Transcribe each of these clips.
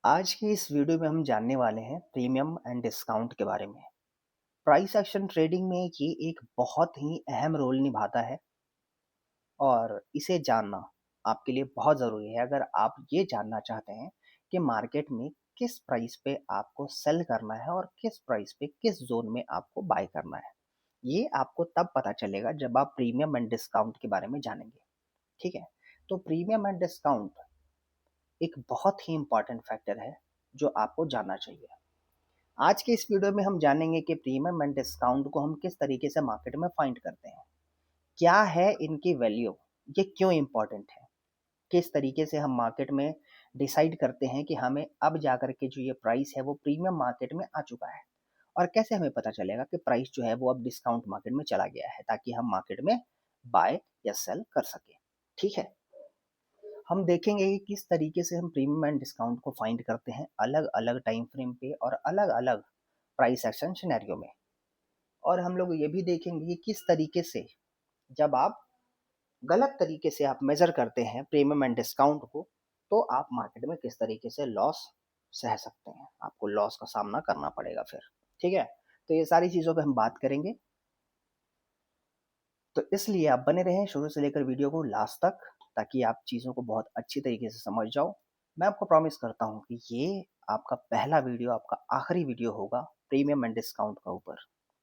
आज की इस वीडियो में हम जानने वाले हैं प्रीमियम एंड डिस्काउंट के बारे में। प्राइस एक्शन ट्रेडिंग में ये एक बहुत ही अहम रोल निभाता है और इसे जानना आपके लिए बहुत ज़रूरी है अगर आप ये जानना चाहते हैं कि मार्केट में किस प्राइस पे आपको सेल करना है और किस प्राइस पे किस जोन में आपको बाय करना है। ये आपको तब पता चलेगा जब आप प्रीमियम एंड डिस्काउंट के बारे में जानेंगे। ठीक है? तो प्रीमियम एंड डिस्काउंट एक बहुत ही इम्पोर्टेंट फैक्टर है जो आपको जानना चाहिए। आज के इस वीडियो में हम जानेंगे कि प्रीमियम एंड डिस्काउंट को हम किस तरीके से मार्केट में फाइंड करते हैं, क्या है इनकी वैल्यू, ये क्यों इम्पोर्टेंट है, किस तरीके से हम मार्केट में डिसाइड करते हैं कि हमें अब जाकर के जो ये प्राइस है वो प्रीमियम मार्केट में आ चुका है, और कैसे हमें पता चलेगा कि प्राइस जो है वो अब डिस्काउंट मार्केट में चला गया है ताकि हम मार्केट में बाय या सेल कर सकें। ठीक है, हम देखेंगे कि किस तरीके से हम प्रीमियम एंड डिस्काउंट को फाइंड करते हैं अलग अलग टाइम फ्रेम पे और अलग अलग प्राइस एक्शन सिनेरियो में। और हम लोग ये भी देखेंगे कि किस तरीके से जब आप गलत तरीके से आप मेजर करते हैं प्रीमियम एंड डिस्काउंट को, तो आप मार्केट में किस तरीके से लॉस सह सकते हैं, आपको लॉस का सामना करना पड़ेगा फिर। ठीक है, तो ये सारी चीज़ों पे हम बात करेंगे, तो इसलिए आप बने रहें शुरू से लेकर वीडियो को लास्ट तक ताकि आप चीज़ों को बहुत अच्छी तरीके से समझ जाओ। मैं आपको प्रॉमिस करता हूँ कि ये आपका पहला वीडियो, आपका आखिरी वीडियो होगा प्रीमियम एंड डिस्काउंट का ऊपर।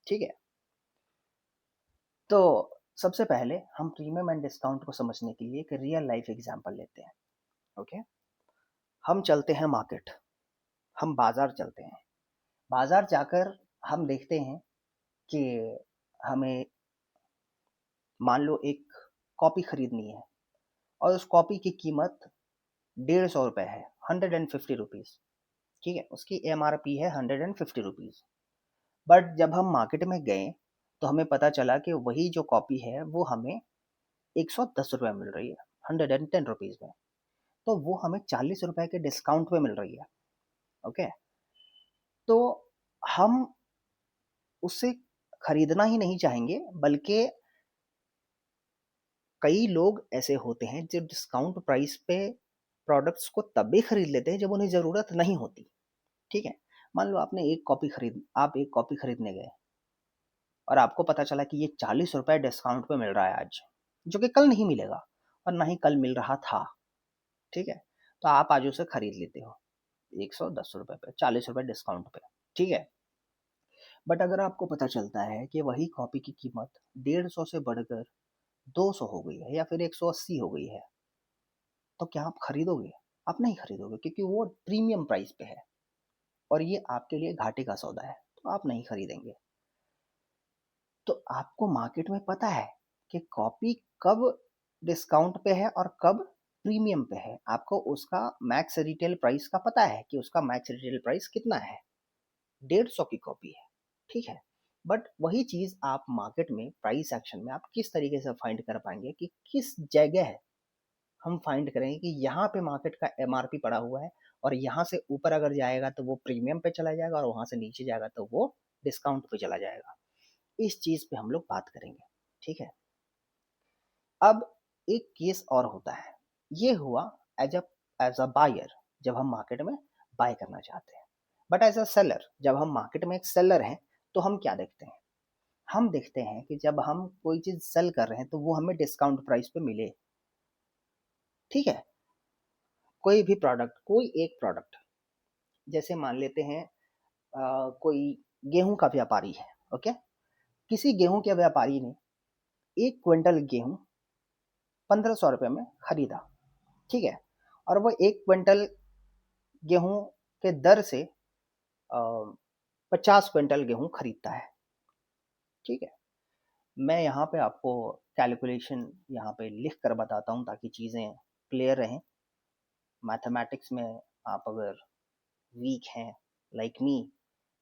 ठीक है, तो सबसे पहले हम प्रीमियम एंड डिस्काउंट को समझने के लिए एक रियल लाइफ एग्जांपल लेते हैं। ओके, हम चलते हैं मार्केट, हम बाजार चलते हैं। बाजार जाकर हम देखते हैं कि हमें मान लो एक कॉपी खरीदनी है और उस कॉपी की कीमत 150 रुपये है, 150 रुपीज़। ठीक है, उसकी एमआरपी है 150 रुपीज़। बट जब हम मार्केट में गए तो हमें पता चला कि वही जो कॉपी है वो हमें 110 रुपये मिल रही है, 110 रुपीज़ में। तो वो हमें 40 रुपए के डिस्काउंट पे मिल रही है। ओके, तो हम उससे खरीदना ही नहीं चाहेंगे, बल्कि कई लोग ऐसे होते हैं जो डिस्काउंट प्राइस पे प्रोडक्ट्स को तब भी खरीद लेते हैं जब उन्हें ज़रूरत नहीं होती। ठीक है, मान लो आप एक कॉपी खरीदने गए और आपको पता चला कि ये 40 रुपए डिस्काउंट पे मिल रहा है आज, जो कि कल नहीं मिलेगा और ना ही कल मिल रहा था। ठीक है, तो आप आज उसे खरीद लेते हो 110 रुपए पे, 40 रुपए डिस्काउंट पे। ठीक है, बट अगर आपको पता चलता है कि वही कॉपी की कीमत 150 से बढ़कर 200 हो गई है या फिर 180 हो गई है, तो क्या आप खरीदोगे? आप नहीं खरीदोगे, क्योंकि वो प्रीमियम प्राइस पे है और ये आपके लिए घाटे का सौदा है, तो आप नहीं खरीदेंगे। तो आपको मार्केट में पता है कि कॉपी कब डिस्काउंट पे है और कब प्रीमियम पे है। आपको उसका मैक्स रिटेल प्राइस का पता है कि उसका मैक्स रिटेल प्राइस कितना है, 150 की कॉपी है। ठीक है, बट वही चीज़ आप मार्केट में प्राइस एक्शन में आप किस तरीके से फाइंड कर पाएंगे कि किस जगह हम फाइंड करेंगे कि यहाँ पे मार्केट का एमआरपी पड़ा हुआ है और यहाँ से ऊपर अगर जाएगा तो वो प्रीमियम पे चला जाएगा और वहाँ से नीचे जाएगा तो वो डिस्काउंट पे चला जाएगा। इस चीज़ पे हम लोग बात करेंगे। ठीक है, अब एक केस और होता है, ये हुआ एज अ बायर, जब हम मार्केट में बाय करना चाहते हैं। बट एज अ सेलर, जब हम मार्केट में एक सेलर हैं, तो हम क्या देखते हैं? हम देखते हैं कि जब हम कोई चीज़ सेल कर रहे हैं तो वो हमें डिस्काउंट प्राइस पे मिले। ठीक है, कोई भी प्रोडक्ट, कोई एक प्रोडक्ट, जैसे मान लेते हैं कोई गेहूं का व्यापारी है। ओके, किसी गेहूं के व्यापारी ने 1 क्विंटल गेहूं 1500 रुपये में खरीदा। ठीक है, और वो 1 क्विंटल गेहूं के दर से 50 क्विंटल गेहूं खरीदता है। ठीक है, मैं यहाँ पे आपको कैलकुलेशन यहाँ पे लिख कर बताता हूँ ताकि चीज़ें क्लियर रहें। मैथमेटिक्स में आप अगर वीक हैं लाइक मी,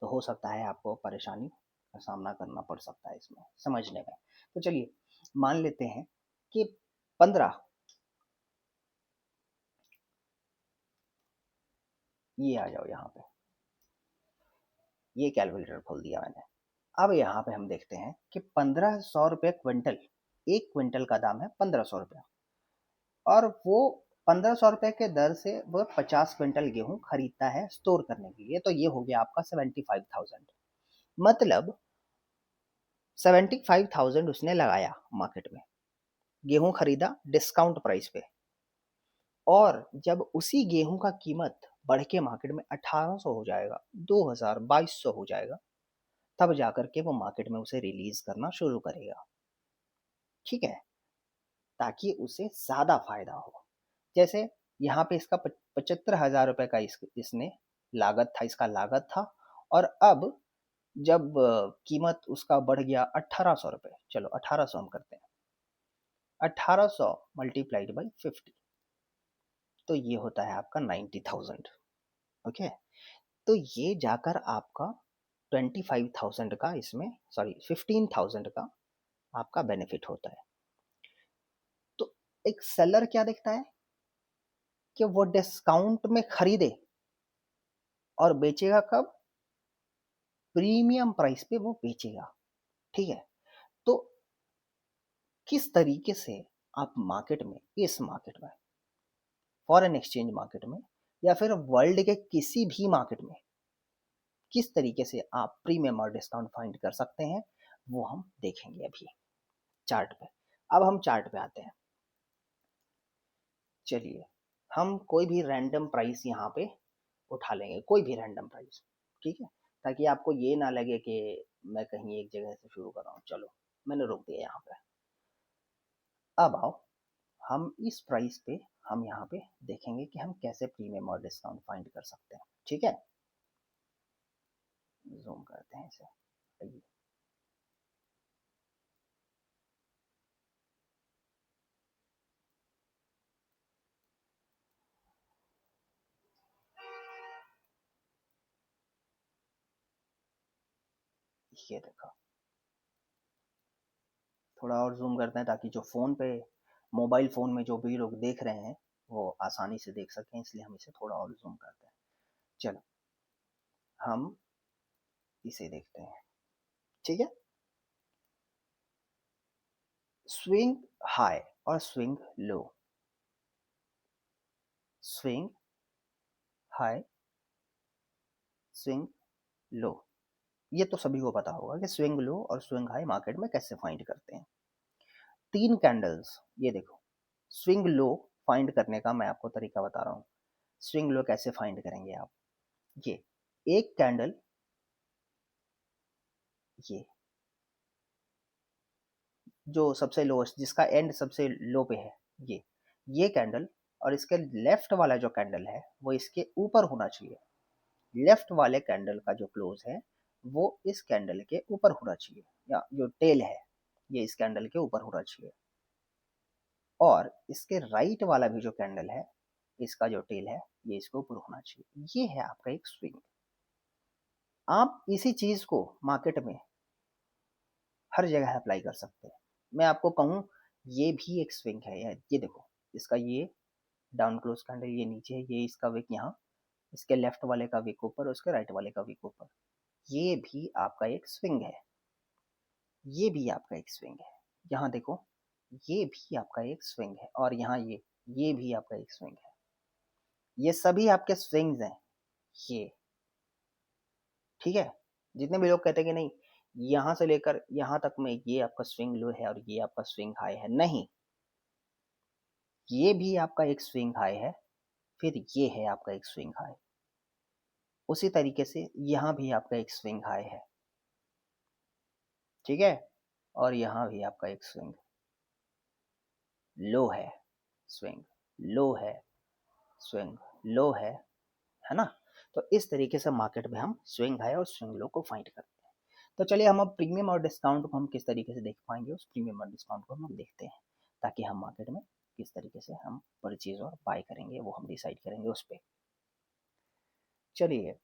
तो हो सकता है आपको परेशानी का सामना करना पड़ सकता है इसमें समझने में। तो चलिए मान लेते हैं कि 15, ये आ जाओ यहाँ पे, ये कैलकुलेटर खोल दिया मैंने। अब यहाँ पे हम देखते हैं कि 1500 रुपये क्विंटल, 1 क्विंटल का दाम है 1500 रुपया, और वो ₹1500 के दर से वह 50 क्विंटल गेहूँ खरीदता है स्टोर करने के लिए, तो ये हो गया आपका 75,000। मतलब 75,000 उसने लगाया मार्केट में, गेहूँ खरीदा डिस्काउंट प्राइस पे, और जब उसी गेहूँ का कीमत बढ़ के मार्केट में 1800 हो जाएगा, 2000, 2200 हो जाएगा, तब जाकर के वो मार्केट में उसे रिलीज करना शुरू करेगा। ठीक है, ताकि उसे ज़्यादा फायदा हो। जैसे यहाँ पे इसका 75,000 रुपए का इसने लागत था, इसका लागत था, और अब जब कीमत उसका बढ़ गया 1800 रुपए, चलो 1800 हम करते हैं, 1800 मल्टीप्लाइड बाई 50, तो ये होता है आपका 90,000। ओके, तो ये जाकर आपका 25,000 का, इसमें सॉरी 15,000 का आपका बेनिफिट होता है। तो एक सेलर क्या देखता है कि वो डिस्काउंट में खरीदे और बेचेगा कब? प्रीमियम प्राइस पे वो बेचेगा। ठीक है, तो किस तरीके से आप मार्केट में, इस मार्केट में, फॉरेन एक्सचेंज मार्केट में, या फिर वर्ल्ड के किसी भी मार्केट में किस तरीके से आप प्रीमियम और डिस्काउंट फाइंड कर सकते हैं, वो हम देखेंगे अभी चार्ट पे। अब हम चार्ट पे आते हैं। चलिए, हम कोई भी रैंडम प्राइस यहाँ पे उठा लेंगे, कोई भी रैंडम प्राइस। ठीक है, ताकि आपको ये ना लगे कि मैं कहीं एक जगह से शुरू कर रहा हूँ। चलो, मैंने रोक दिया यहाँ पे। अब आओ, हम इस प्राइस पे, हम यहाँ पे देखेंगे कि हम कैसे प्रीमियम और डिस्काउंट फाइंड कर सकते हैं। ठीक है, जूम करते हैं इसे। आइए, ये देखो, थोड़ा और जूम करते हैं ताकि जो फ़ोन पे, मोबाइल फ़ोन में जो भी लोग देख रहे हैं वो आसानी से देख सकें, इसलिए हम इसे थोड़ा और जूम करते हैं। चलो, हम इसे देखते हैं। ठीक है, स्विंग हाई और swing low, swing high, swing low, ये तो सभी को पता होगा कि स्विंग लो और स्विंग हाई मार्केट में कैसे फाइंड करते हैं। तीन कैंडल्स, ये देखो, स्विंग लो फाइंड करने का मैं आपको तरीका बता रहा हूँ। स्विंग लो कैसे फाइंड करेंगे आप? ये एक कैंडल, ये जो सबसे लोएस्ट, जिसका एंड सबसे लो पे है, ये कैंडल, और इसके लेफ्ट वाला जो कैंडल है वो इसके ऊपर होना चाहिए। लेफ्ट वाले कैंडल का जो क्लोज है वो इस कैंडल के ऊपर होना चाहिए, या जो टेल है ये इस कैंडल के ऊपर होना चाहिए। और इसके राइट वाला भी जो कैंडल है, इसका जो टेल है ये इसके ऊपर होना चाहिए। ये है आपका एक स्विंग। आप इसी चीज को मार्केट में हर जगह अप्लाई कर सकते हैं। मैं आपको कहूँ, ये भी एक स्विंग है यार, ये देखो, इसका ये डाउन क्लोज कैंडल ये नीचे है, ये इसका विक यहाँ, इसके लेफ्ट वाले का विक ऊपर, उसके राइट वाले का विक ऊपर, ये भी आपका एक स्विंग है। ये भी आपका एक स्विंग है। यहाँ देखो, ये भी आपका एक स्विंग है, और यहाँ ये भी आपका एक स्विंग है। ये सभी आपके स्विंग्स हैं ये। ठीक है, जितने भी लोग कहते हैं कि नहीं, यहाँ से लेकर यहाँ तक में ये आपका स्विंग लो है और ये आपका स्विंग हाई है, नहीं, ये भी आपका एक स्विंग हाई है, फिर ये है आपका एक स्विंग हाई। उसी तरीके से यहाँ भी आपका एक स्विंग हाई है। ठीक है, और यहाँ भी आपका एक स्विंग लो है, स्विंग लो है, स्विंग लो है ना? तो इस तरीके से मार्केट में हम स्विंग हाई और स्विंग लो को फाइंड करते हैं। तो चलिए, हम अब प्रीमियम और डिस्काउंट को हम किस तरीके से देख पाएंगे, उस प्रीमियम और डिस्काउंट को हम देखते हैं, ताकि हम मार्केट में किस तरीके से हम परचेज और बाय करेंगे वो हम डिसाइड करेंगे उस पर। चलिए,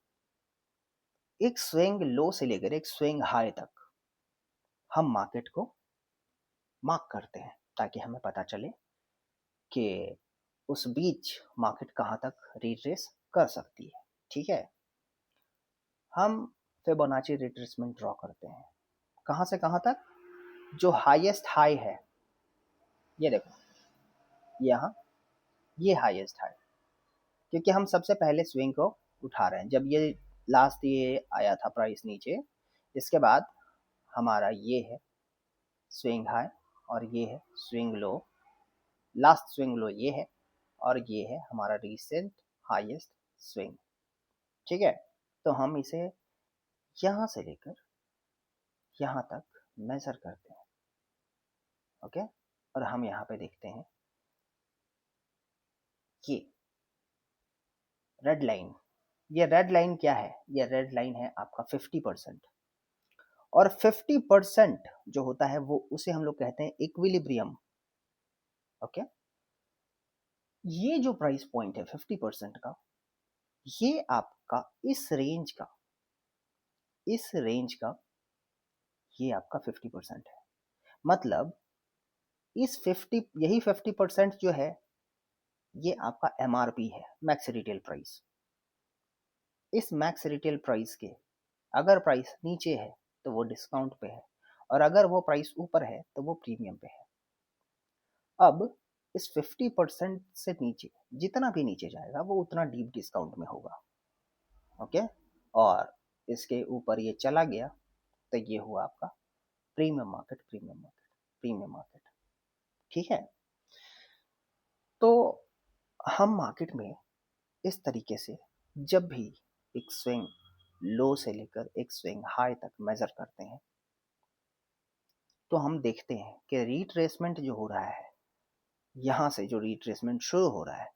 एक स्विंग लो से लेकर एक स्विंग हाई तक हम मार्केट को मार्क करते हैं, ताकि हमें पता चले कि उस बीच मार्केट कहाँ तक रिट्रेस कर सकती है। ठीक है, हम फिबोनाची रिट्रेसमेंट ड्रॉ करते हैं। कहाँ से कहाँ तक? जो हाईएस्ट हाई है, ये देखो, यहाँ ये हाईएस्ट हाई, क्योंकि हम सबसे पहले स्विंग को उठा रहे हैं। जब ये लास्ट ये आया था प्राइस नीचे, इसके बाद हमारा ये है स्विंग हाई और ये है swing low, last swing low ये है, और ये है हमारा रिसेंट हाईएस्ट स्विंग। ठीक है, तो हम इसे यहाँ से लेकर यहाँ तक मेजर करते हैं। ओके, और हम यहाँ पे देखते हैं ये रेड लाइन, ये रेड लाइन क्या है? ये रेड लाइन है आपका 50%, और 50% जो होता है वो उसे हम लोग कहते हैं इक्विलिब्रियम। ओके, ये जो प्राइस पॉइंट है 50% का, ये आपका इस रेंज का ये आपका 50% है। मतलब इस 50, यही 50% जो है ये आपका एमआरपी है, मैक्स रिटेल प्राइस। इस मैक्स रिटेल प्राइस के अगर प्राइस नीचे है तो वो डिस्काउंट पे है, और अगर वो प्राइस ऊपर है तो वो प्रीमियम पे है। अब इस 50% से नीचे जितना भी नीचे जाएगा वो उतना डीप डिस्काउंट में होगा। ओके, और इसके ऊपर ये चला गया तो ये हुआ आपका premium market, premium market, premium market. ठीक है, तो हम मार्केट में इस तरीके से जब भी एक स्विंग लो से लेकर एक स्विंग हाई तक मेजर करते हैं तो हम देखते हैं कि रिट्रेसमेंट जो हो रहा है, यहाँ से जो रिट्रेसमेंट शुरू हो रहा है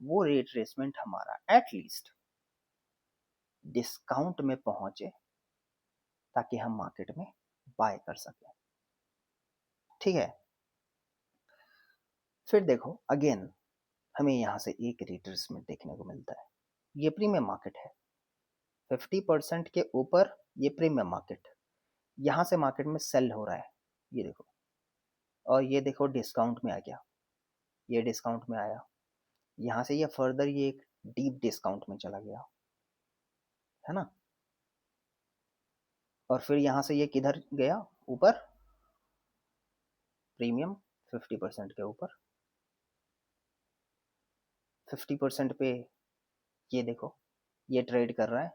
वो रिट्रेसमेंट हमारा एटलीस्ट डिस्काउंट में पहुंचे ताकि हम मार्केट में बाय कर सकें। ठीक है, फिर देखो अगेन हमें यहाँ से एक रिट्रेसमेंट देखने को मिलता है। ये प्रीमियम मार्केट है, 50% के ऊपर ये प्रीमियम मार्केट, यहाँ से मार्केट में सेल हो रहा है, ये देखो, और ये देखो डिस्काउंट में आ गया, ये डिस्काउंट में आया, यहाँ से ये फर्दर ये एक डीप डिस्काउंट में चला गया, है ना, और फिर यहाँ से ये किधर गया? ऊपर, प्रीमियम 50% के ऊपर, 50% पे ये देखो ये ट्रेड कर रहा है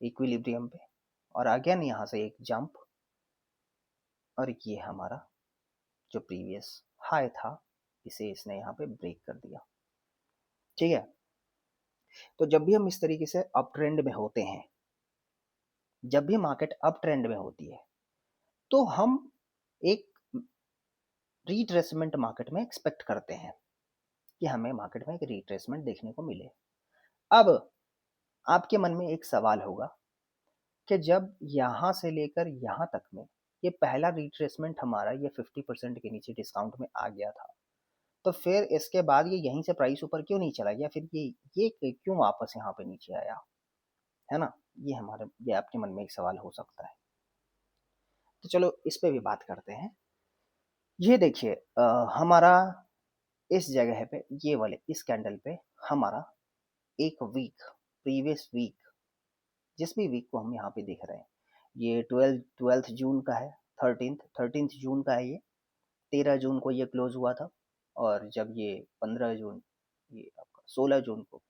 इक्विलिब्रियम पे, और अगेन यहाँ से एक जंप, और ये हमारा जो प्रीवियस हाई था इसे इसने यहाँ पे ब्रेक कर दिया। ठीक है, तो जब भी हम इस तरीके से अप ट्रेंड में होते हैं, जब भी मार्केट अप ट्रेंड में होती है तो हम एक रिट्रेसमेंट मार्केट में एक्सपेक्ट करते हैं कि हमें मार्केट में एक रिट्रेसमेंट देखने को मिले। अब आपके मन में एक सवाल होगा कि जब यहाँ से लेकर यहाँ तक में ये पहला रिट्रेसमेंट हमारा ये 50% के नीचे डिस्काउंट में आ गया था, तो फिर इसके बाद ये यहीं से प्राइस ऊपर क्यों नहीं चला गया? फिर ये क्यों वापस यहाँ पे नीचे आया, है ना? ये आपके मन में एक सवाल हो सकता है। तो चलो इस पे भी बात करते हैं। ये देखिए हमारा इस जगह पे ये वाले इस कैंडल पे हमारा एक वीक, प्रीवियस वीक, जिस भी वीक को हम यहाँ पे देख रहे हैं, ये 12 जून का है, 13 जून का है, ये 13 जून को ये क्लोज हुआ था, और जब ये 15 जून, ये आपका 16 जून को,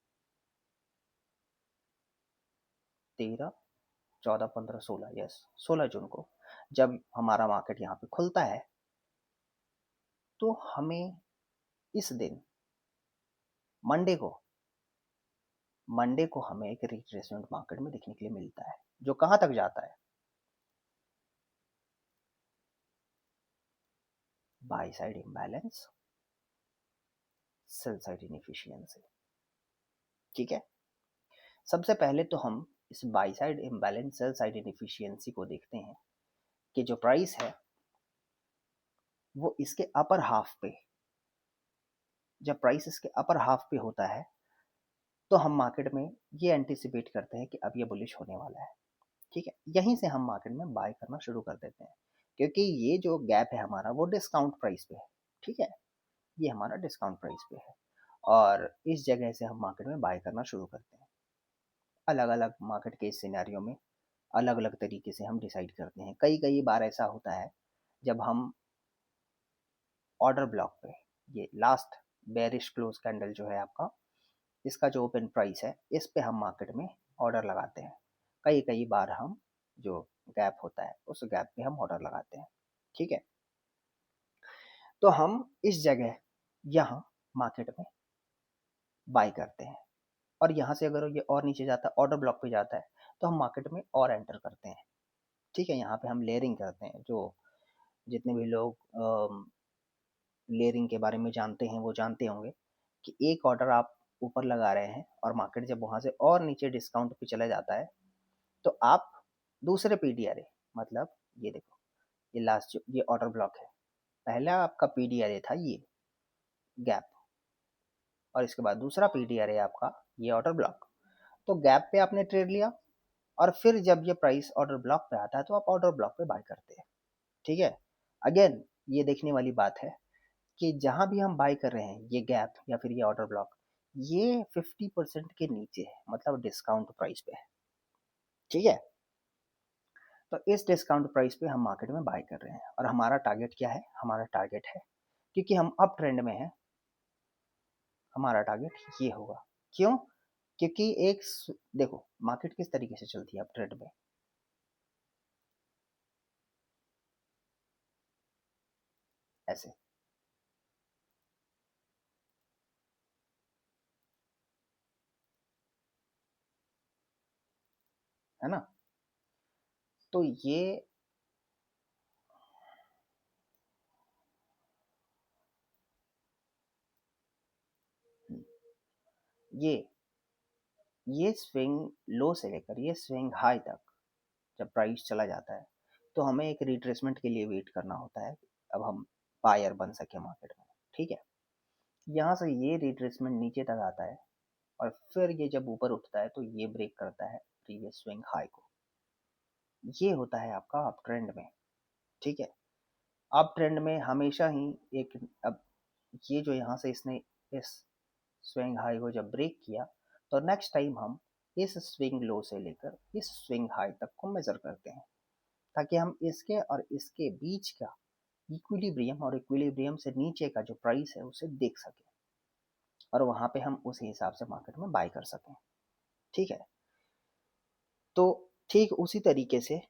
13, 14, 15, 16, यस 16 जून को जब हमारा मार्केट यहाँ पे खुलता है तो हमें इस दिन मंडे को हमें एक रिट्रेसमेंट मार्केट में देखने के लिए मिलता है, जो कहाँ तक जाता है? By side imbalance, sell side inefficiency. ठीक है, सबसे पहले तो हम इस by side imbalance sell side inefficiency को देखते हैं कि जो प्राइस है वो इसके अपर हाफ पे, जब प्राइस इसके अपर हाफ पे होता है तो हम मार्केट में ये एंटिसिपेट करते हैं कि अब ये बुलिश होने वाला है। ठीक है, यहीं से हम मार्केट में बाय करना शुरू कर देते हैं, क्योंकि ये जो गैप है हमारा वो डिस्काउंट प्राइस पे है। ठीक है, ये हमारा डिस्काउंट प्राइस पे है, और इस जगह से हम मार्केट में बाय करना शुरू करते हैं। अलग अलग मार्केट के सिनेरियो में अलग अलग तरीके से हम डिसाइड करते हैं। कई कई बार ऐसा होता है जब हम ऑर्डर ब्लॉक पे, ये लास्ट बेरिश क्लोज कैंडल जो है आपका, इसका जो ओपन प्राइस है, इस पे हम मार्केट में ऑर्डर लगाते हैं। कई कई बार हम जो गैप होता है उस गैप पे हम ऑर्डर लगाते हैं। ठीक है, तो हम इस जगह यहाँ मार्केट में बाय करते हैं, और यहाँ से अगर ये और नीचे जाता है, ऑर्डर ब्लॉक पे जाता है, तो हम मार्केट में और एंटर करते हैं। ठीक है, यहाँ पे हम लेयरिंग करते हैं। जो जितने भी लोग लेयरिंग के बारे में जानते हैं वो जानते होंगे कि एक ऑर्डर आप ऊपर लगा रहे हैं और मार्केट जब वहाँ से और नीचे डिस्काउंट पे चला जाता है, तो आप दूसरे पीडीआरए, मतलब ये देखो, ये लास्ट जो ये ऑर्डर ब्लॉक है, पहला आपका पीडीआरए था ये गैप, और इसके बाद दूसरा पीडीआरए आपका ये ऑर्डर ब्लॉक। तो गैप पे आपने ट्रेड लिया, और फिर जब ये प्राइस ऑर्डर ब्लॉक पे आता है तो आप ऑर्डर ब्लॉक पे बाय करते हैं। ठीक है, अगेन ये देखने वाली बात है कि जहां भी हम बाय कर रहे हैं, ये गैप या फिर ये ऑर्डर ब्लॉक, ये 50% के नीचे है, मतलब डिस्काउंट प्राइस पे है। ठीक है, तो इस डिस्काउंट प्राइस पे हम मार्केट में बाय कर रहे हैं, और हमारा टारगेट क्या है? हमारा टारगेट है, क्योंकि हम अप ट्रेंड में है, हमारा टारगेट ये होगा। क्यों? क्योंकि देखो मार्केट किस तरीके से चलती है अप ट्रेंड में, ऐसे, है ना? तो ये ये स्विंग लो से लेकर ये स्विंग हाई तक जब प्राइस चला जाता है, तो हमें एक रिट्रेसमेंट के लिए वेट करना होता है, अब हम बायर बन सके मार्केट में। ठीक है, यहाँ से ये रिट्रेसमेंट नीचे तक आता है, और फिर ये जब ऊपर उठता है तो ये ब्रेक करता है प्रीवियस स्विंग हाई को। ये होता है आपका अप ट्रेंड में। ठीक है, अप ट्रेंड में हमेशा ही एक, अब ये जो यहाँ से इसने इस स्विंग हाई को जब ब्रेक किया, तो नेक्स्ट टाइम हम इस स्विंग लो से लेकर इस स्विंग हाई तक को मेजर करते हैं, ताकि हम इसके और इसके बीच का इक्विलिब्रियम और इक्विलिब्रियम से नीचे का जो प्राइस है उसे देख सकें, और वहां पे हम उस हिसाब से मार्केट में बाय कर सकें। ठीक है, तो ठीक उसी तरीके से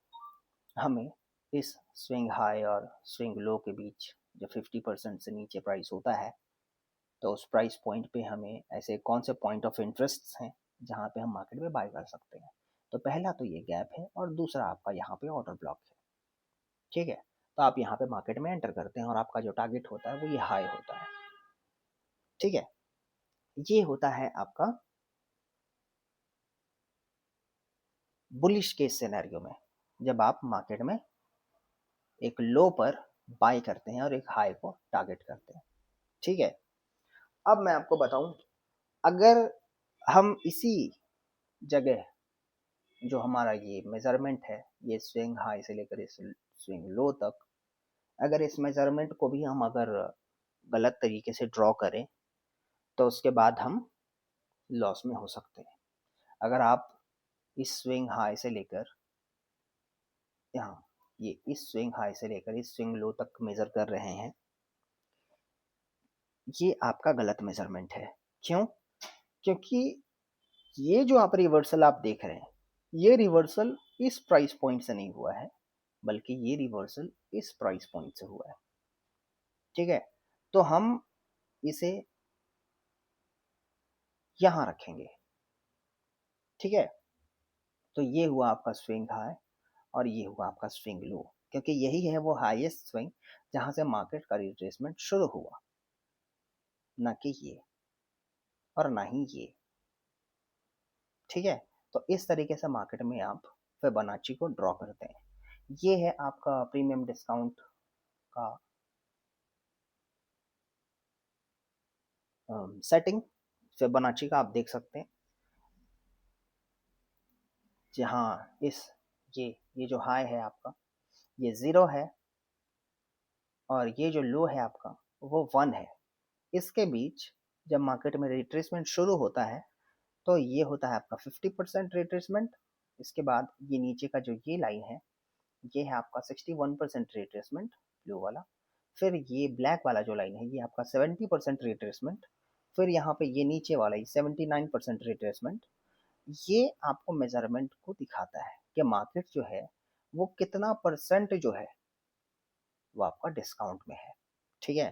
हमें इस स्विंग हाई और स्विंग लो के बीच जब 50% से नीचे प्राइस होता है, तो उस प्राइस पॉइंट पे हमें ऐसे कौन से पॉइंट ऑफ इंटरेस्ट हैं जहाँ पे हम मार्केट में बाय कर सकते हैं। तो पहला तो ये गैप है, और दूसरा आपका यहाँ पे ऑर्डर ब्लॉक है। ठीक है, तो आप यहाँ पे मार्केट में एंटर करते हैं, और आपका जो टारगेट होता है वो ये हाई होता है। ठीक है, ये होता है आपका बुलिश केस सिनेरियो में, जब आप मार्केट में एक लो पर बाय करते हैं और एक हाई को टारगेट करते हैं। ठीक है, अब मैं आपको बताऊं, अगर हम इसी जगह जो हमारा ये मेजरमेंट है, ये स्विंग हाई से लेकर इस स्विंग लो तक, अगर इस मेजरमेंट को भी हम अगर गलत तरीके से ड्रॉ करें, तो उसके बाद हम लॉस में हो सकते हैं। अगर आप इस स्विंग हाई से लेकर यहाँ, ये इस स्विंग हाई से लेकर इस स्विंग लो तक मेजर कर रहे हैं, ये आपका गलत मेजरमेंट है। क्यों? क्योंकि ये जो आप रिवर्सल आप देख रहे हैं, ये रिवर्सल इस प्राइस पॉइंट से नहीं हुआ है, बल्कि ये रिवर्सल इस प्राइस पॉइंट से हुआ है। ठीक है, तो हम इसे यहां रखेंगे। ठीक है, तो ये हुआ आपका स्विंग हाई, और ये हुआ आपका स्विंग लो, क्योंकि यही है वो हाईएस्ट स्विंग जहां से मार्केट का रिट्रेसमेंट शुरू हुआ, ना कि ये, और ना ही ये। ठीक है, तो इस तरीके से मार्केट में आप फिबोनाची को ड्रॉ करते हैं। ये है आपका प्रीमियम डिस्काउंट का सेटिंग। फिबोनाची का आप देख सकते हैं, जहाँ ये जो हाई है आपका, ये 0 है, और ये जो लो है आपका वो 1 है। इसके बीच जब मार्केट में रिट्रेसमेंट शुरू होता है, तो ये होता है आपका 50% रिट्रेसमेंट। इसके बाद ये नीचे का जो ये लाइन है, ये है आपका 61% रिट्रेसमेंट, ब्लू वाला। फिर ये ब्लैक वाला जो लाइन है ये आपका 70% रिट्रेसमेंट, फिर यहाँ पे ये नीचे वाला ही 79% रिट्रेसमेंट। ये आपको मेजरमेंट को दिखाता है कि मार्केट जो है वो कितना परसेंट जो है वो आपका डिस्काउंट में है। ठीक है,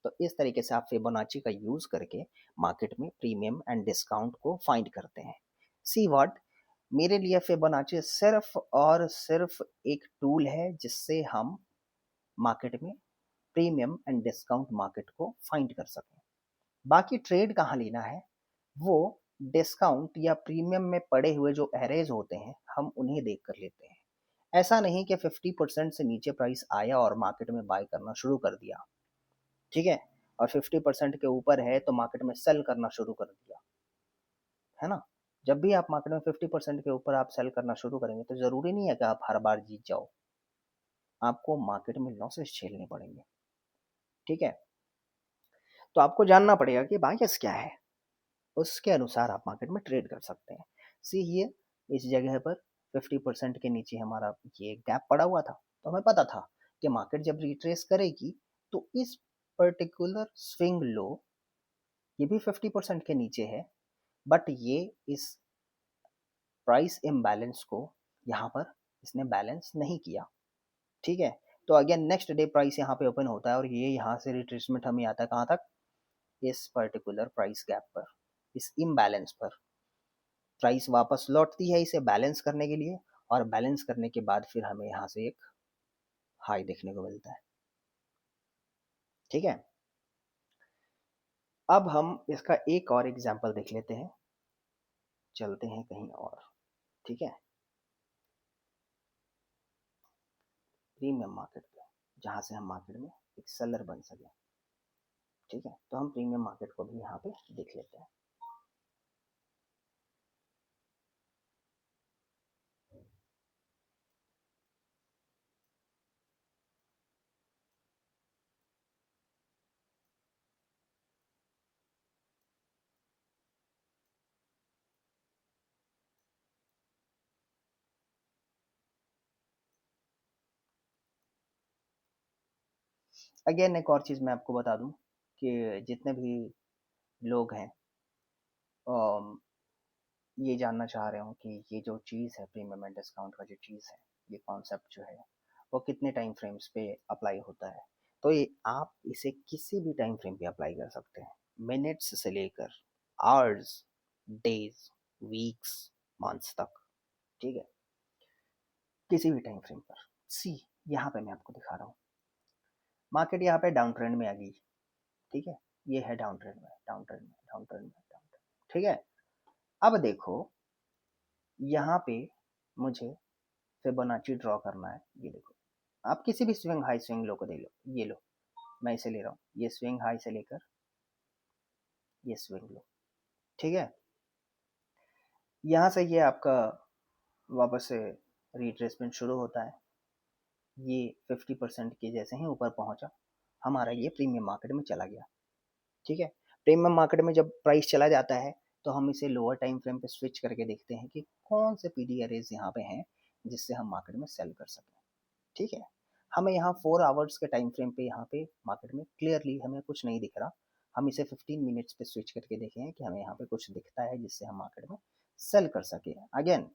तो इस तरीके से आप फिबोनाची का यूज करके मार्केट में प्रीमियम एंड डिस्काउंट को फाइंड करते हैं। सी व्हाट, मेरे लिए फिबोनाची सिर्फ और सिर्फ एक टूल है जिससे हम मार्केट में प्रीमियम एंड डिस्काउंट मार्केट को फाइंड कर सकें। बाकी ट्रेड कहाँ लेना है, वो डिस्काउंट या प्रीमियम में पड़े हुए जो एरेज होते हैं हम उन्हें देख कर लेते हैं। ऐसा नहीं कि 50% से नीचे प्राइस आया और मार्केट में बाय करना शुरू कर दिया, ठीक है, और 50% के ऊपर है तो मार्केट में सेल करना शुरू कर दिया, है ना। जब भी आप मार्केट में 50% के ऊपर आप सेल करना शुरू करेंगे तो ज़रूरी नहीं है कि आप हर बार जीत जाओ, आपको मार्केट में लॉसेस झेलने पड़ेंगे। ठीक है, तो आपको जानना पड़ेगा कि बायस क्या है, उसके अनुसार आप मार्केट में ट्रेड कर सकते हैं। सी ये इस जगह पर 50% के नीचे हमारा ये गैप पड़ा हुआ था, तो हमें पता था कि मार्केट जब रिट्रेस करेगी तो इस पर्टिकुलर स्विंग लो ये भी 50% के नीचे है, बट ये इस प्राइस इम्बैलेंस को यहाँ पर इसने बैलेंस नहीं किया। ठीक है, तो अगेन नेक्स्ट डे प्राइस यहाँ पे ओपन होता है और ये यहाँ से रिट्रेसमेंट हमें आता है कहाँ तक, इस पर्टिकुलर प्राइस गैप पर, इस इम्बैलेंस पर प्राइस वापस लौटती है इसे बैलेंस करने के लिए, और बैलेंस करने के बाद फिर हमें यहाँ से एक हाई देखने को मिलता है। ठीक है, अब हम इसका एक और एग्जांपल देख लेते हैं, चलते हैं कहीं और। ठीक है, प्रीमियम मार्केट पे, जहाँ से हम मार्केट में एक सेलर बन सके। ठीक है, तो हम प्रीमियम मार्केट को भी यहाँ पे देख लेते हैं। अगेन एक और चीज़ मैं आपको बता दूं कि जितने भी लोग हैं ये जानना चाह रहे हो कि ये जो चीज़ है प्रीमियम एंड डिस्काउंट का जो चीज़ है, ये कॉन्सेप्ट जो है वो कितने टाइम फ्रेम्स पे अप्लाई होता है, तो ये आप इसे किसी भी टाइम फ्रेम पे अप्लाई कर सकते हैं, मिनट्स से लेकर आवर्स, डेज, वीक्स, मंथ्स तक। ठीक है, किसी भी टाइम फ्रेम पर। सी यहाँ पे मैं आपको दिखा रहा हूँ, मार्केट यहाँ पे डाउन ट्रेंड में आ गई। ठीक है, ये है डाउन ट्रेंड में, डाउन ट्रेंड में, डाउन ट्रेंड में, डाउन ट्रेंड। ठीक है, अब देखो यहाँ पे मुझे फिबोनाची ड्रॉ करना है। ये देखो, आप किसी भी स्विंग हाई स्विंग लो को दे लो, ये लो, मैं इसे ले रहा हूँ, ये स्विंग हाई से लेकर ये स्विंग लो। ठीक है, यहाँ से ये आपका वापस से रिट्रेसमेंट शुरू होता है, ये 50% के जैसे ही ऊपर पहुंचा हमारा ये प्रीमियम मार्केट में चला गया। ठीक है, प्रीमियम मार्केट में जब प्राइस चला जाता है तो हम इसे लोअर टाइम फ्रेम पे स्विच करके देखते हैं कि कौन से पीडी एरेज यहाँ पे हैं जिससे हम मार्केट में सेल कर सकें। ठीक है, हमें यहाँ 4 आवर्स के टाइम फ्रेम पे यहाँ पे मार्केट में क्लियरली हमें कुछ नहीं दिख रहा, हम इसे 15 मिनट्स पे स्विच करके देखें कि हमें यहाँ पे कुछ दिखता है जिससे हम मार्केट में सेल कर सके। अगेन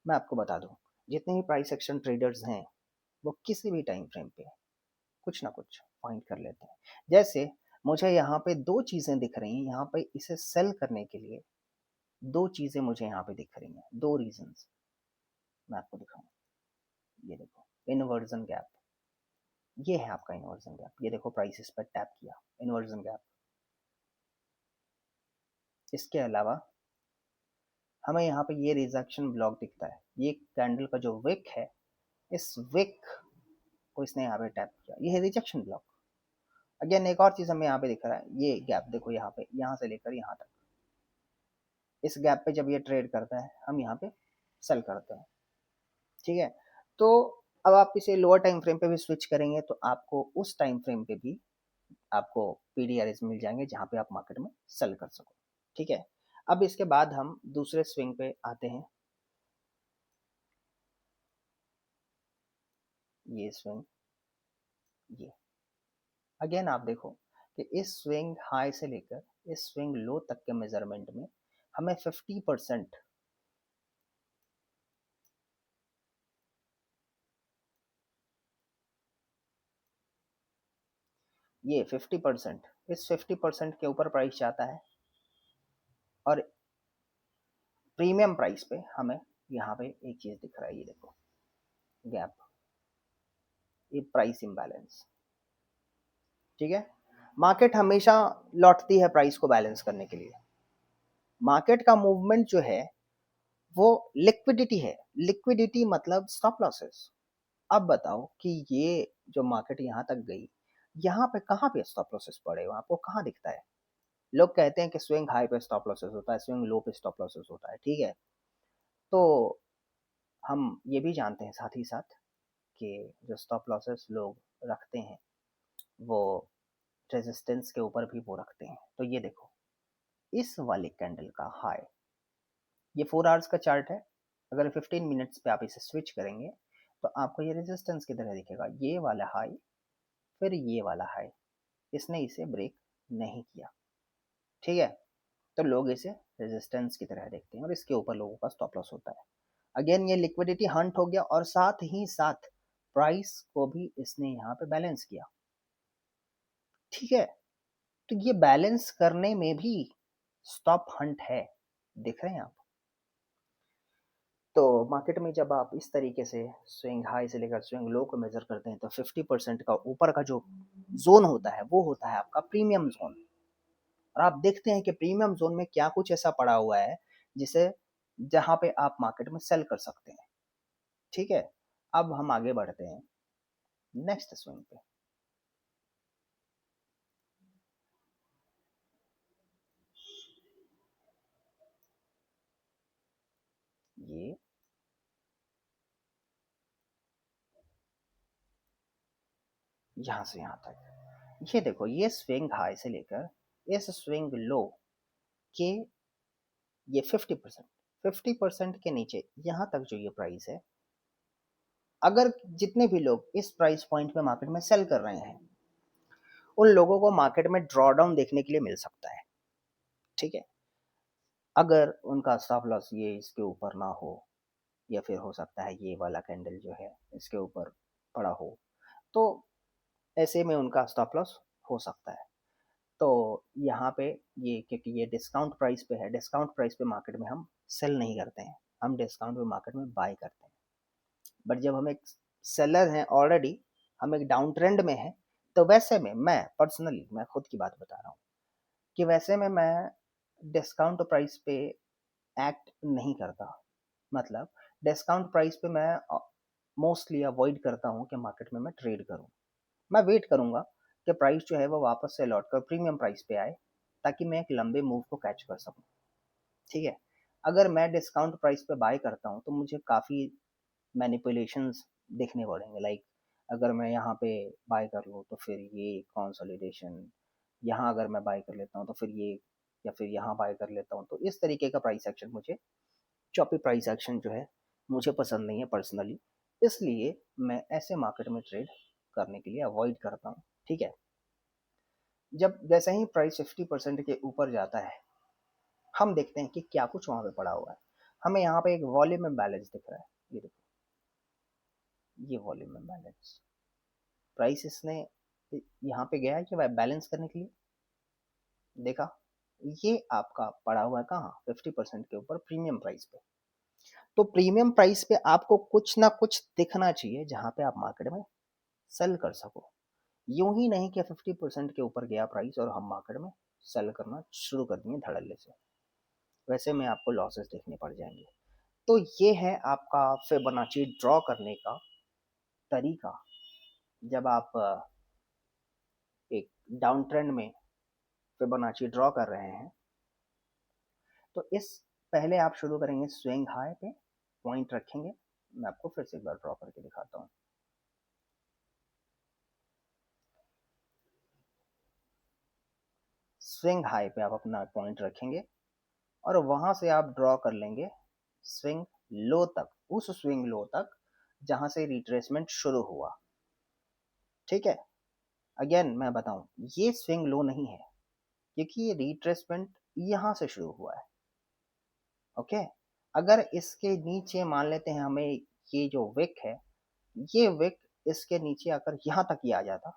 मैं आपको बता दूं, जितने भी प्राइस एक्शन ट्रेडर्स हैं वो किसी भी टाइम फ्रेम पे कुछ ना कुछ फाइंड कर लेते हैं। जैसे मुझे यहाँ पे दो चीज़ें दिख रही हैं, यहाँ पे इसे सेल करने के लिए दो चीज़ें मुझे यहाँ पे दिख रही हैं, दो रीजंस मैं आपको दिखाऊं। ये देखो इनवर्जन गैप, ये है आपका इन्वर्जन गैप, ये देखो प्राइस इस पर टैप किया, इन्वर्जन गैप। इसके अलावा हमें यहाँ पे ये रिजेक्शन ब्लॉक दिखता है, ये कैंडल का जो विक है, इस विक को इसने यहाँ पे टैप किया, ये है रिजेक्शन ब्लॉक। अगेन एक और चीज़ हमें यहाँ पे दिख रहा है, ये गैप देखो यहाँ पे, यहाँ से लेकर यहाँ तक, इस गैप पे जब ये ट्रेड करता है हम यहाँ पे सेल करते हैं। ठीक है, तो अब आप इसे लोअर टाइम फ्रेम पे भी स्विच करेंगे तो आपको उस टाइम फ्रेम पे भी आपको पीडीआरएस मिल जाएंगे जहाँ पे आप मार्केट में सेल कर सको। ठीक है, अब इसके बाद हम दूसरे स्विंग पे आते हैं, ये स्विंग, ये अगेन आप देखो कि इस स्विंग हाई से लेकर इस स्विंग लो तक के मेजरमेंट में हमें 50%, ये 50%, इस 50% के ऊपर प्राइस जाता है और प्रीमियम प्राइस पे हमें यहाँ पे एक चीज दिख रहा है, ये देखो गैप, ये प्राइस इम्बैलेंस। ठीक है, मार्केट हमेशा लौटती है प्राइस को बैलेंस करने के लिए। मार्केट का मूवमेंट जो है वो लिक्विडिटी है, लिक्विडिटी मतलब स्टॉप लॉसेस। अब बताओ कि ये जो मार्केट यहाँ तक गई, यहाँ पे कहाँ पे स्टॉप लॉसेस पड़े हो, आपको कहाँ दिखता है? लोग कहते हैं कि स्विंग हाई पे स्टॉप लॉसेस होता है, स्विंग लो पे स्टॉप लॉसेस होता है, ठीक है। तो हम ये भी जानते हैं साथ ही साथ कि जो स्टॉप लॉसेस लोग रखते हैं वो रेजिस्टेंस के ऊपर भी वो रखते हैं। तो ये देखो इस वाले कैंडल का हाई, ये 4 आवर्स का चार्ट है, अगर 15 मिनट्स पे आप इसे स्विच करेंगे तो आपको ये रेजिस्टेंस की तरह दिखेगा, ये वाला हाई फिर ये वाला हाई, इसने इसे ब्रेक नहीं किया, ठीक है। तो लोग इसे रेजिस्टेंस की तरह देखते हैं और इसके ऊपर लोगों का स्टॉप लॉस होता है। अगेन ये लिक्विडिटी हंट हो गया और साथ ही साथ प्राइस को भी इसने यहाँ पे बैलेंस किया, ठीक है। तो ये बैलेंस करने में भी स्टॉप हंट है, देख रहे हैं आप। तो मार्केट में जब आप इस तरीके से स्विंग हाई से लेकर स्विंग लो को मेजर करते हैं तो 50% का ऊपर का जो जोन होता है वो होता है आपका प्रीमियम जोन। और आप देखते हैं कि प्रीमियम जोन में क्या कुछ ऐसा पड़ा हुआ है जिसे जहां पे आप मार्केट में सेल कर सकते हैं, ठीक है। अब हम आगे बढ़ते हैं नेक्स्ट स्विंग पे। ये यहां से यहां तक, ये देखो ये स्विंग हाई से लेकर इस स्विंग लो के ये 50%, 50% के नीचे यहां तक जो ये प्राइस है, अगर जितने भी लोग इस प्राइस पॉइंट पे मार्केट में सेल कर रहे हैं उन लोगों को मार्केट में ड्रॉ डाउन देखने के लिए मिल सकता है, ठीक है। अगर उनका स्टॉप लॉस ये इसके ऊपर ना हो या फिर हो सकता है ये वाला कैंडल जो है इसके ऊपर पड़ा हो, तो ऐसे में उनका स्टॉप लॉस हो सकता है। तो यहाँ पे ये क्योंकि ये डिस्काउंट प्राइस पे है, डिस्काउंट प्राइस पे मार्केट में हम सेल नहीं करते हैं, हम डिस्काउंट पे मार्केट में बाय करते हैं। बट जब हम एक सेलर हैं ऑलरेडी, हम एक डाउन ट्रेंड में हैं, तो वैसे में मैं पर्सनली, मैं खुद की बात बता रहा हूँ कि वैसे में मैं डिस्काउंट प्राइस पे एक्ट नहीं करता। मतलब डिस्काउंट प्राइस पे मैं मोस्टली अवॉइड करता हूँ कि मार्केट में मैं ट्रेड करूँ। मैं वेट करूँगा कि प्राइस जो है वो वापस से लौट कर प्रीमियम प्राइस पे आए ताकि मैं एक लंबे मूव को कैच कर सकूँ, ठीक है। अगर मैं डिस्काउंट प्राइस पे बाय करता हूँ तो मुझे काफ़ी मैनिपुलेशंस देखने पड़ेंगे, लाइक अगर मैं यहाँ पे बाय कर लूँ तो फिर ये कंसोलिडेशन, यहाँ अगर मैं बाय कर लेता हूँ तो फिर ये, या फिर यहाँ बाय कर लेता हूँ, तो इस तरीके का प्राइस एक्शन मुझे, चॉपी प्राइस एक्शन जो है मुझे पसंद नहीं है पर्सनली। इसलिए मैं ऐसे मार्केट में ट्रेड करने के लिए अवॉइड करता हूँ, ठीक है। जब जैसे ही प्राइस 50% के ऊपर जाता है हम देखते हैं कि क्या कुछ वहाँ पे पड़ा हुआ है। हमें यहाँ पे एक वॉल्यूम इम्बैलेंस दिख रहा है, ये देखो ये वॉल्यूम इम्बैलेंस, प्राइस इसने यहाँ पे गया है कि बैलेंस करने के लिए, देखा, ये आपका पड़ा हुआ है कहाँ, 50% के ऊपर प्रीमियम प्राइस पे। तो प्रीमियम प्राइस पे आपको कुछ ना कुछ दिखना चाहिए जहाँ पे आप मार्केट में सेल कर सको। यूं ही नहीं कि 50% के ऊपर गया प्राइस और हम मार्केट में सेल करना शुरू कर दिए धड़ल्ले से, वैसे में आपको लॉसेस देखने पड़ जाएंगे। तो ये है आपका फिबोनाची ड्रॉ करने का तरीका। जब आप एक डाउन ट्रेंड में फिबोनाची ड्रॉ कर रहे हैं तो इस पहले आप शुरू करेंगे स्विंग हाई पे, पॉइंट रखेंगे, मैं आपको फिर से एक बार ड्रॉ करके दिखाता हूँ। स्विंग हाई पे आप अपना पॉइंट रखेंगे और वहां से आप ड्रॉ कर लेंगे स्विंग लो तक, उस स्विंग लो तक जहां से रिट्रेसमेंट शुरू हुआ, ठीक है। अगेन मैं बताऊं, ये स्विंग लो नहीं है, क्योंकि ये रिट्रेसमेंट यहाँ से शुरू हुआ है। ओके, अगर इसके नीचे मान लेते हैं हमें, ये जो विक है, ये विक इसके नीचे आकर यहाँ तक ही आ जाता,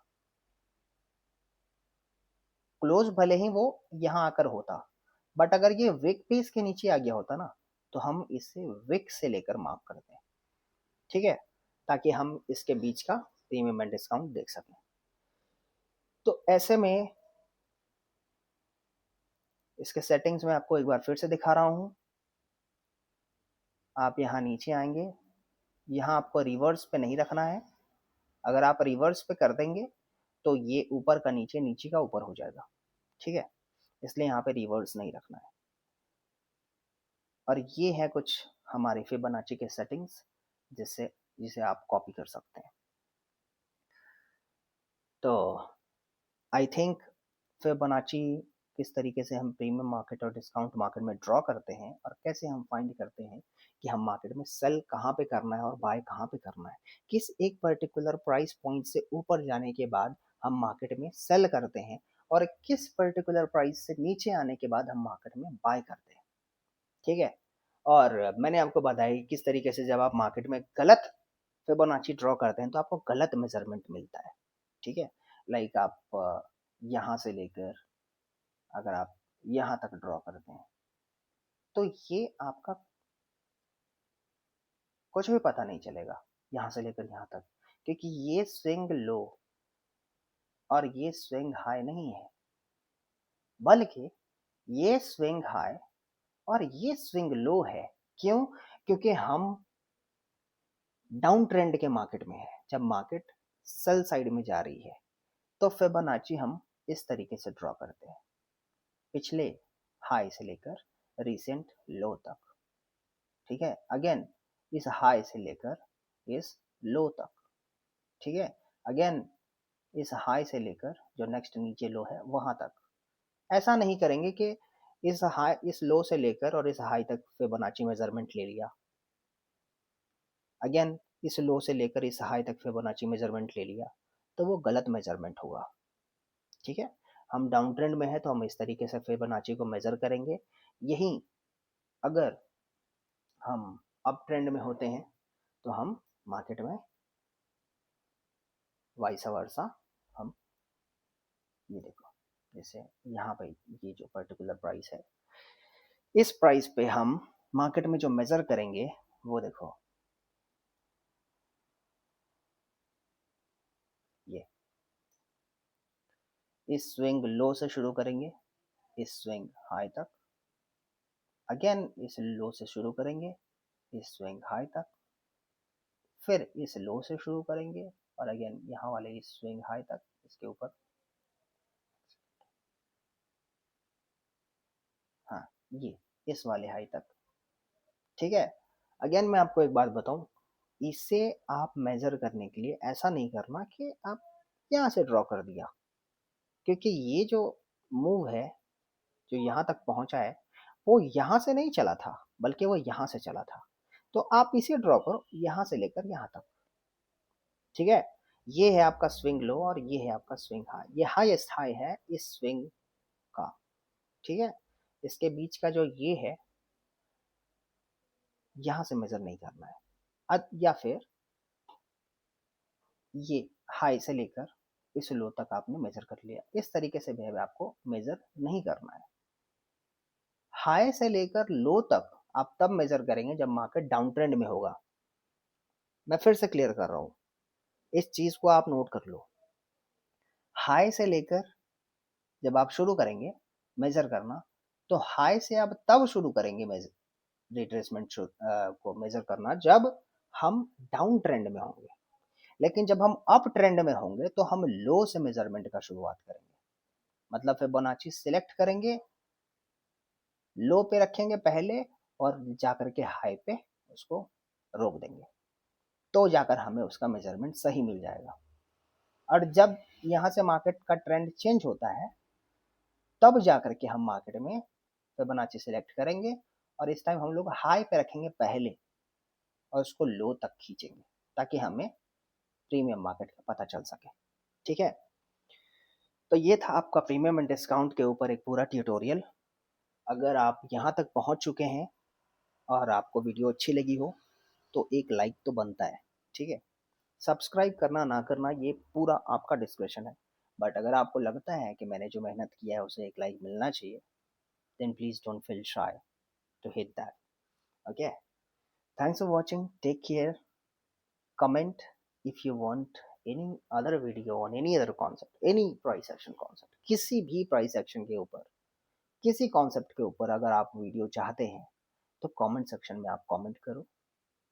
क्लोज भले ही वो यहाँ आकर होता, बट अगर ये विक भी इसके नीचे आ गया होता ना, तो हम इसे विक से लेकर मार्क करते हैं, ठीक है, ताकि हम इसके बीच का प्रीमियम एंड डिस्काउंट देख सकें। तो ऐसे में इसके सेटिंग्स में आपको एक बार फिर से दिखा रहा हूँ। आप यहाँ नीचे आएंगे, यहाँ आपको रिवर्स पे नहीं रखना है। अगर आप रिवर्स पे कर देंगे तो ये ऊपर का नीचे, नीचे का ऊपर हो जाएगा, ठीक है, इसलिए यहाँ पे रिवर्स नहीं रखना है। और ये है कुछ हमारे फिबोनाची के सेटिंग्स, जिसे आप कॉपी कर सकते हैं। तो आई थिंक फिबोनाची किस तरीके से हम प्रीमियम मार्केट और डिस्काउंट मार्केट में ड्रॉ करते हैं, और कैसे हम फाइंड करते हैं कि हम मार्केट में सेल कहाँ पे करना है और बाय कहाँ पे करना है, किस एक पर्टिकुलर प्राइस पॉइंट से ऊपर जाने के बाद हम मार्केट में सेल करते हैं, और किस पर्टिकुलर प्राइस से नीचे आने के बाद हम मार्केट में बाय करते हैं, ठीक है। और मैंने आपको बताया किस तरीके से जब आप मार्केट में गलत फिबोनाची ड्रॉ करते हैं तो आपको गलत मेजरमेंट मिलता है, ठीक है। लाइक आप यहाँ से लेकर अगर आप यहाँ तक ड्रॉ करते हैं तो ये आपका कुछ भी पता नहीं चलेगा यहाँ से लेकर यहाँ तक, क्योंकि ये स्विंग लो और ये स्विंग हाई नहीं है, बल्कि ये स्विंग हाई और ये स्विंग लो है। क्यों? क्योंकि हम डाउन ट्रेंड के मार्केट में है। जब मार्केट सेल साइड में जा रही है तो फिबोनाची हम इस तरीके से ड्रॉ करते हैं, पिछले हाई से लेकर रिसेंट लो तक, ठीक है। अगेन इस हाई से लेकर इस लो तक, ठीक है। अगेन इस हाई से लेकर जो नेक्स्ट नीचे लो है वहां तक। ऐसा नहीं करेंगे कि इस लो से लेकर और इस हाई तक फिबोनाची मेजरमेंट ले लिया, अगेन इस लो से लेकर इस हाई तक फिबोनाची मेजरमेंट ले लिया, तो वो गलत मेजरमेंट होगा, ठीक है। हम डाउन ट्रेंड में है तो हम इस तरीके से फिबोनाची को मेजर करेंगे। यही अगर हम अप ट्रेंड में होते हैं तो हम मार्केट में वाइस वर्सा हम, ये देखो, जैसे यहाँ पे ये जो पर्टिकुलर प्राइस है, इस प्राइस पे हम मार्केट में जो मेजर करेंगे वो देखो, ये इस स्विंग लो से शुरू करेंगे इस स्विंग हाई तक, अगेन इस लो से शुरू करेंगे इस स्विंग हाई तक, फिर इस लो से शुरू करेंगे और अगेन यहाँ वाले इस स्विंग हाई तक, इसके ऊपर, हाँ, ये इस वाले हाई तक, ठीक है। अगेन मैं आपको एक बात बताऊं, इसे आप मेजर करने के लिए ऐसा नहीं करना कि आप यहाँ से ड्रॉ कर दिया, क्योंकि ये जो मूव है जो यहाँ तक पहुंचा है वो यहाँ से नहीं चला था, बल्कि वो यहाँ से चला था। तो आप इसे ड्रॉ करो यहाँ से लेकर यहाँ तक, ठीक है। ये है आपका स्विंग लो और ये है आपका स्विंग हाई, ये हाईएस्ट हाई है इस स्विंग का, ठीक है। इसके बीच का जो ये है, यहाँ से मेजर नहीं करना है। या फिर ये हाई से लेकर इस लो तक आपने मेजर कर लिया, इस तरीके से भी आपको मेजर नहीं करना है। हाई से लेकर लो तक आप तब मेजर करेंगे जब मार्केट डाउन ट्रेंड में होगा। मैं फिर से क्लियर कर रहा हूँ, इस चीज को आप नोट कर लो। हाई से लेकर जब आप शुरू करेंगे मेजर करना, तो हाई से आप तब शुरू करेंगे मेजर रिट्रेसमेंट को मेजर करना जब हम डाउन ट्रेंड में होंगे। लेकिन जब हम अप ट्रेंड में होंगे तो हम लो से मेजरमेंट का शुरुआत करेंगे, मतलब फिबोनाची सिलेक्ट करेंगे, लो पे रखेंगे पहले और जाकर के हाई पे उसको रोक देंगे, तो जाकर हमें उसका मेजरमेंट सही मिल जाएगा। और जब यहाँ से मार्केट का ट्रेंड चेंज होता है तब जाकर के हम मार्केट में फिबोनाची सिलेक्ट करेंगे, और इस टाइम हम लोग हाई पे रखेंगे पहले और उसको लो तक खींचेंगे, ताकि हमें प्रीमियम मार्केट का पता चल सके, ठीक है। तो ये था आपका प्रीमियम एंड डिस्काउंट के ऊपर एक पूरा ट्यूटोरियल। अगर आप यहाँ तक पहुँच चुके हैं और आपको वीडियो अच्छी लगी हो तो एक लाइक तो बनता है, ठीक है? सब्सक्राइब करना ना करना ये पूरा आपका डिस्क्रिप्शन है। बट अगर आपको लगता है कि मैंने जो मेहनत किया है उसे एक लाइक मिलना चाहिए, then please don't feel shy to hit that, okay? Thanks for watching, take care, comment if you want any other video on any other concept, any price action concept, किसी भी प्राइस एक्शन के ऊपर, किसी concept के ऊपर अगर आप video चाहते हैं तो कमेंट सेक्शन में आप कमेंट करो,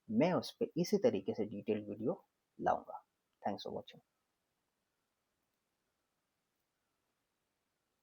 मैं उस पे इसी तरीके से डिटेल्ड वीडियो लाऊंगा। Thanks for watching.